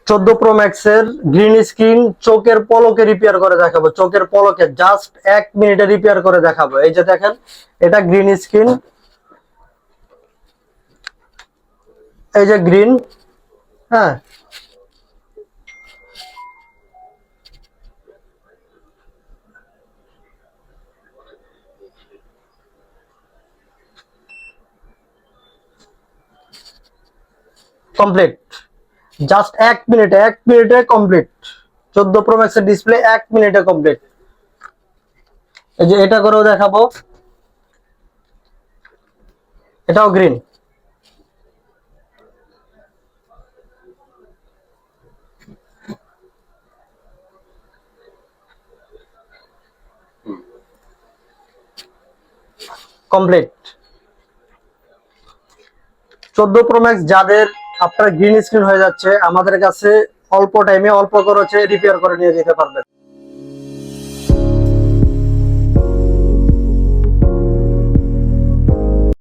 14 Pro Max এর green screen চোখের পলকে রিপেয়ার করে দেখাবো। চোখের পলকে জাস্ট 1 মিনিটে রিপেয়ার করে দেখাবো। এই যে দেখেন, এটা গ্রিন স্ক্রিন, এই যে গ্রিন, হ্যাঁ, কমপ্লিট। জাস্ট 1 মিনিটে কমপ্লিট। 14 Pro Max এর ডিসপ্লে 1 মিনিটে কমপ্লিট। এই যে এটা করেও দেখাবো, এটাও গ্রিন। কমপ্লিট। 14 Pro Max যাদের আপনার গ্রিন স্ক্রিন হয়ে যাচ্ছে, আমাদের কাছে অল্প টাইমে অল্প খরচে রিপেয়ার করে নিয়ে যেতে পারবেন।